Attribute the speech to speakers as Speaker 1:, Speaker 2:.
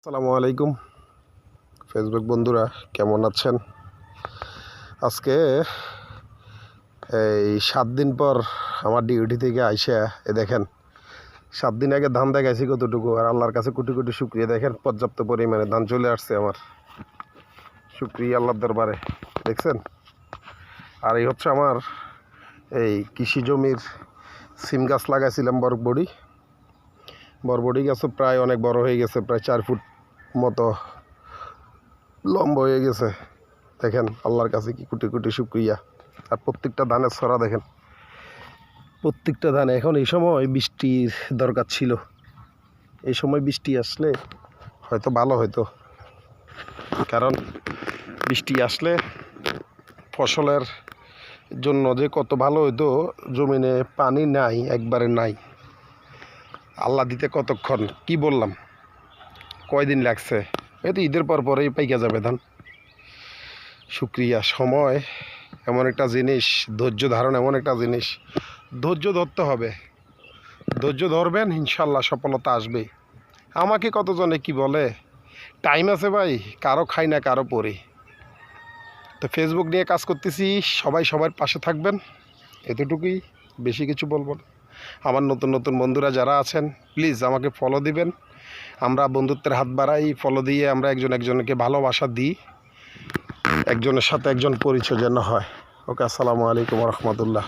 Speaker 1: আসসালামু আলাইকুম ফেসবুক বন্ধুরা, কেমন আছেন? আজকে এই 7 দিন পর আমার ডিউটি থেকে আইসা দেখেন 7 দিন আগে ধান দেখাইছি কতটুকু, আর আল্লাহর কাছে কোটি কোটি শুক্রিয়া। দেখেন পর্যাপ্ত পরিমাণে ধান চলে আসছে আমার, শুক্রিয়া আল্লাহর দরবারে। দেখছেন? আর এই হচ্ছে আমার এই কৃষি জমির সিম গাছ লাগাইছিলাম, বরবড়ি গাছও প্রায় অনেক বড় হয়ে গেছে, প্রায় 4 ফুট মতো লম্বা হয়ে গেছে। দেখেন আল্লাহর কাছে কি কোটি কোটি শুক্রিয়া। আর প্রত্যেকটা ধানের ছড়া দেখেন, প্রত্যেকটা ধানে। এখন এই সময় বৃষ্টির দরকার ছিল, এই সময় বৃষ্টি আসলে হয়তো ভালো হতো, কারণ বৃষ্টি আসলে ফসলের জন্য যে কত ভালো হতো। জমিনে পানি নাই, একবারে নাই। আল্লাহ দিতে কতক্ষণ, কি বললাম, কয়দিন লাগছে, এই তো ঈদের পরেই পাইকা যাবে ধান। শুক্রিয়া। সময় এমন একটা জিনিস, ধৈর্য ধারণ এমন একটা জিনিস, ধৈর্য ধরতে হবে। ধৈর্য ধরবেন, ইনশাল্লাহ সফলতা আসবে। আমাকে কতজনে কি বলে, টাইম আছে ভাই, কারো খাই না কারো পড়ি। তো ফেসবুক নিয়ে কাজ করতেছি, সবাই সবার পাশে থাকবেন, এতটুকুই, বেশি কিছু বলবো না। আমার নতুন নতুন বন্ধুরা যারা আছেন, প্লিজ আমাকে ফলো দিবেন। আমরা বন্ধুত্বের হাত বাড়াই, ফলো দিয়ে আমরা একজনকে ভালোবাসা দিই, একজনের সাথে একজন পরিচয় যেন হয়। ওকে, আসসালামু আলাইকুম রহমতুল্লাহ।